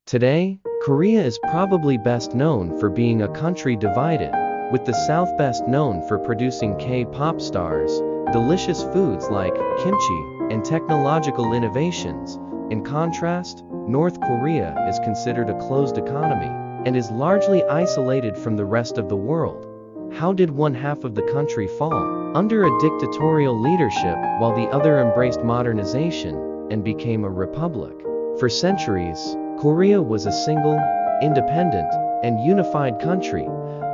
Today, Korea is probably best known for being a country divided, with the South best known for producing K-pop stars, delicious foods like kimchi, and technological innovations. In contrast, North Korea is considered a closed economy and is largely isolated from the rest of the world. How did one half of the country fall under a dictatorial leadership while the other embraced modernization and became a republic? For centuries, Korea was a single, independent, and unified country,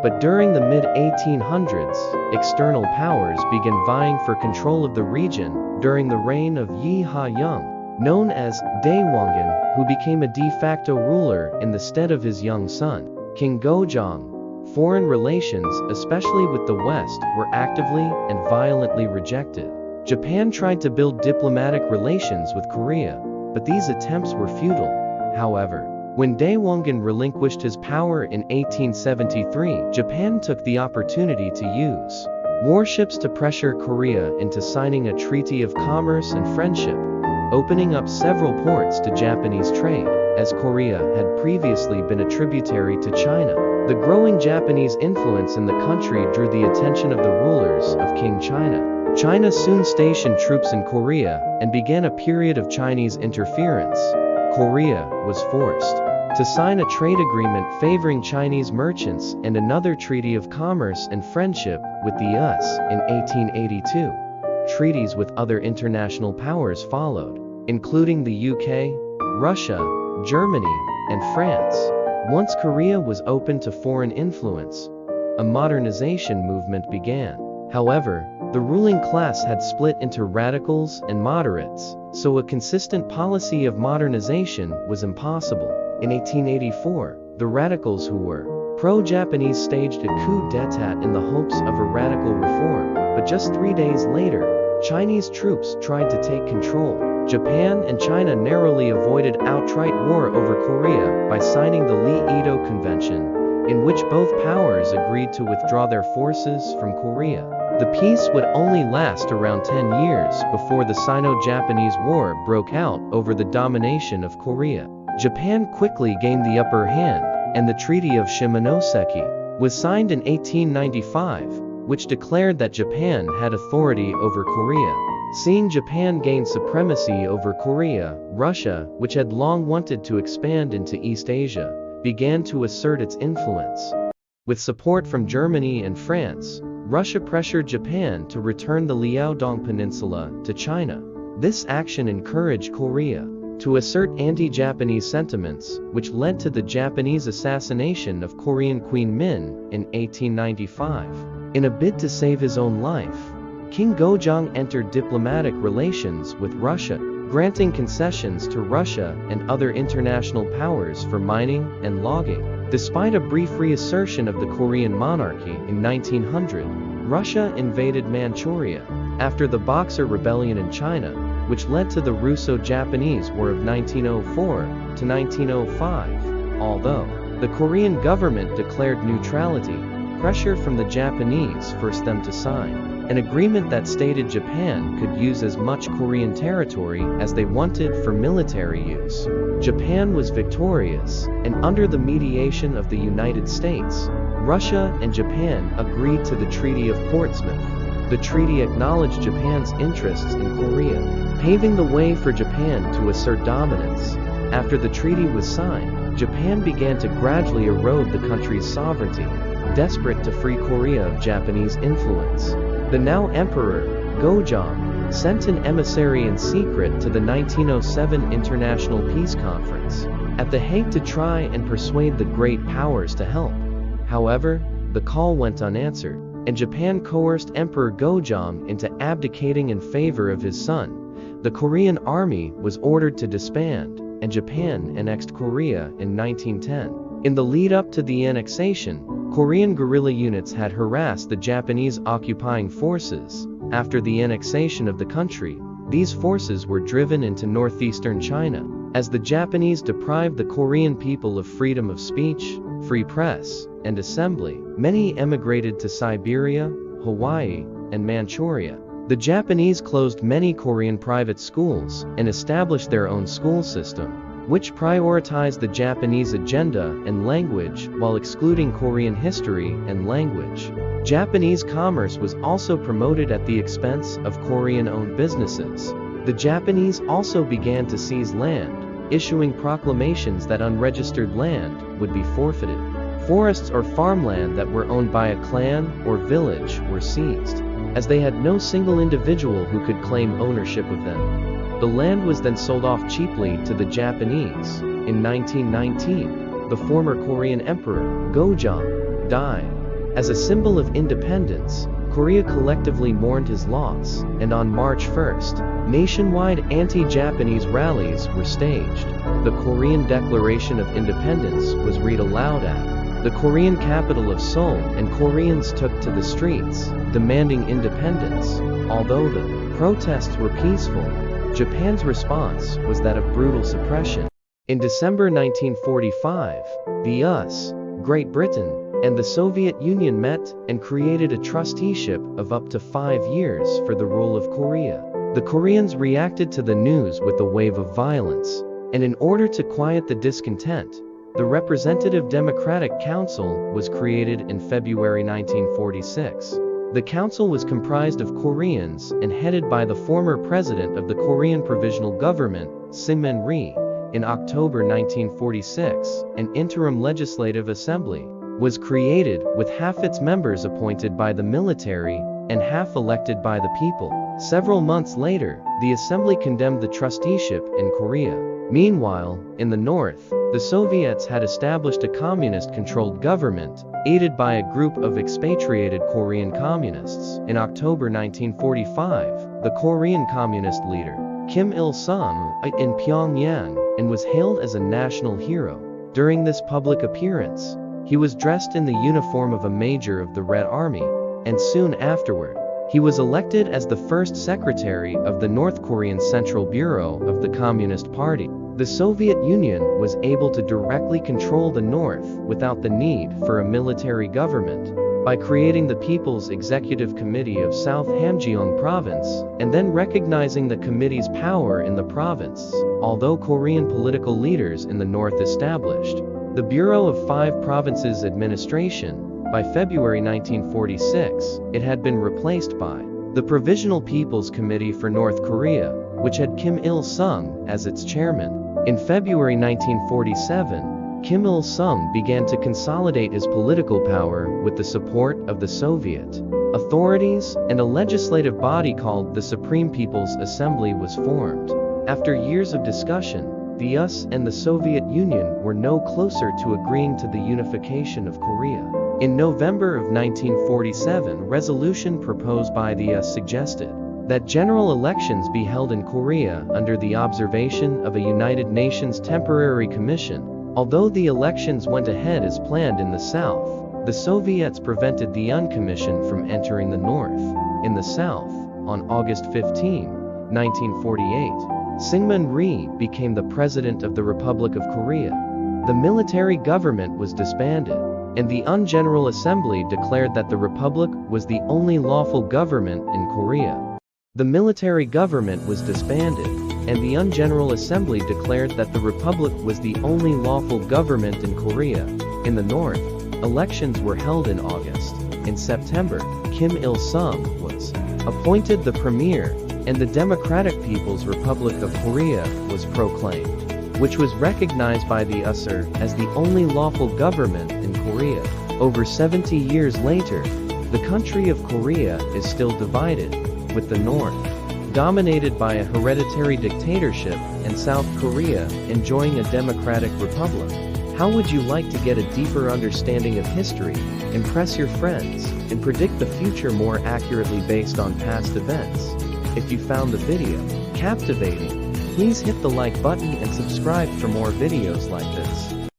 but during the mid-1800s, external powers began vying for control of the region during the reign of Yi Ha-young, known as Daewongun, who became a de facto ruler in the stead of his young son, King Gojong. Foreign relations, especially with the West, were actively and violently rejected. Japan tried to build diplomatic relations with Korea, but these attempts were futile. However, when Daewongun relinquished his power in 1873, Japan took the opportunity to use warships to pressure Korea into signing a treaty of commerce and friendship, opening up several ports to Japanese trade, as Korea had previously been a tributary to China. The growing Japanese influence in the country drew the attention of the rulers of King China. China soon stationed troops in Korea and began a period of Chinese interference. Korea was forced to sign a trade agreement favoring Chinese merchants and another treaty of commerce and friendship with the US in 1882. Treaties with other international powers followed, including the UK, Russia, Germany, and France. Once Korea was open to foreign influence, a modernization movement began. However, the ruling class had split into radicals and moderates, so a consistent policy of modernization was impossible. In 1884, the radicals who were pro-Japanese staged a coup d'état in the hopes of a radical reform, but just 3 days later, Chinese troops tried to take control. Japan and China narrowly avoided outright war over Korea by signing the Lee-Edo Convention, in which both powers agreed to withdraw their forces from Korea. The peace would only last around 10 years before the Sino-Japanese War broke out over the domination of Korea. Japan quickly gained the upper hand, and the Treaty of Shimonoseki was signed in 1895, which declared that Japan had authority over Korea. Seeing Japan gain supremacy over Korea, Russia, which had long wanted to expand into East Asia, began to assert its influence. With support from Germany and France, Russia pressured Japan to return the Liaodong Peninsula to China. This action encouraged Korea to assert anti-Japanese sentiments, which led to the Japanese assassination of Korean Queen Min in 1895. In a bid to save his own life, King Gojong entered diplomatic relations with Russia, granting concessions to Russia and other international powers for mining and logging. Despite a brief reassertion of the Korean monarchy in 1900, Russia invaded Manchuria after the Boxer Rebellion in China, which led to the Russo-Japanese War of 1904 to 1905. Although the Korean government declared neutrality, pressure from the Japanese forced them to sign an agreement that stated Japan could use as much Korean territory as they wanted for military use. Japan was victorious, and under the mediation of the United States, Russia and Japan agreed to the Treaty of Portsmouth. The treaty acknowledged Japan's interests in Korea, paving the way for Japan to assert dominance. After the treaty was signed, Japan began to gradually erode the country's sovereignty, desperate to free Korea of Japanese influence. The now Emperor, Gojong, sent an emissary in secret to the 1907 International Peace Conference at The Hague to try and persuade the great powers to help. However, the call went unanswered, and Japan coerced Emperor Gojong into abdicating in favor of his son. The Korean army was ordered to disband, and Japan annexed Korea in 1910. In the lead-up to the annexation, Korean guerrilla units had harassed the Japanese occupying forces. After the annexation of the country, these forces were driven into northeastern China. As the Japanese deprived the Korean people of freedom of speech, free press, and assembly, many emigrated to Siberia, Hawaii, and Manchuria. The Japanese closed many Korean private schools and established their own school system. which prioritized the Japanese agenda and language while excluding Korean history and language. Japanese commerce was also promoted at the expense of Korean-owned businesses. The Japanese also began to seize land, issuing proclamations that unregistered land would be forfeited. Forests or farmland that were owned by a clan or village were seized, as they had no single individual who could claim ownership of them. The land was then sold off cheaply to the Japanese. In 1919, the former Korean Emperor, Gojong, died. As a symbol of independence, Korea collectively mourned his loss, and on March 1st, nationwide anti-Japanese rallies were staged. The Korean Declaration of Independence was read aloud at the Korean capital of Seoul, and Koreans took to the streets, demanding independence. Although the protests were peaceful, Japan's response was that of brutal suppression. In December 1945, the U.S., Great Britain, and the Soviet Union met and created a trusteeship of up to 5 years for the rule of Korea. The Koreans reacted to the news with a wave of violence, and in order to quiet the discontent, the Representative Democratic Council was created in February 1946. The council was comprised of Koreans and headed by the former president of the Korean Provisional Government, Syngman Rhee. In October 1946, an interim legislative assembly was created with half its members appointed by the military and half elected by the people. Several months later, the assembly condemned the trusteeship in Korea. Meanwhile, in the north, the Soviets had established a communist-controlled government, aided by a group of expatriated Korean communists. In October 1945, the Korean communist leader, Kim Il-sung, in Pyongyang, and was hailed as a national hero. During this public appearance, he was dressed in the uniform of a major of the Red Army, and soon afterward, he was elected as the first secretary of the North Korean Central Bureau of the Communist Party. The Soviet Union was able to directly control the North without the need for a military government, by creating the People's Executive Committee of South Hamgyong Province, and then recognizing the committee's power in the province. Although Korean political leaders in the North established the Bureau of Five Provinces Administration, by February 1946, it had been replaced by the Provisional People's Committee for North Korea, which had Kim Il-sung as its chairman. In February 1947, Kim Il-sung began to consolidate his political power with the support of the Soviet authorities, and a legislative body called the Supreme People's Assembly was formed. After years of discussion, the US and the Soviet Union were no closer to agreeing to the unification of Korea. In November of 1947, a resolution proposed by the US suggested that general elections be held in Korea under the observation of a United Nations Temporary Commission. Although the elections went ahead as planned in the South, the Soviets prevented the UN Commission from entering the North. In the South, on August 15, 1948, Syngman Rhee became the president of the Republic of Korea. The military government was disbanded, and the UN General Assembly declared that the Republic was the only lawful government in Korea. The military government was disbanded, and the UN General Assembly declared that the Republic was the only lawful government in Korea. In the North, elections were held in August. In September, Kim Il-sung was appointed the premier, and the Democratic People's Republic of Korea was proclaimed, which was recognized by the USSR as the only lawful government in Korea. Over 70 years later, the country of Korea is still divided, with the North dominated by a hereditary dictatorship and South Korea enjoying a democratic republic. How would you like to get a deeper understanding of history, impress your friends, and predict the future more accurately based on past events? If you found the video captivating, please hit the like button and subscribe for more videos like this.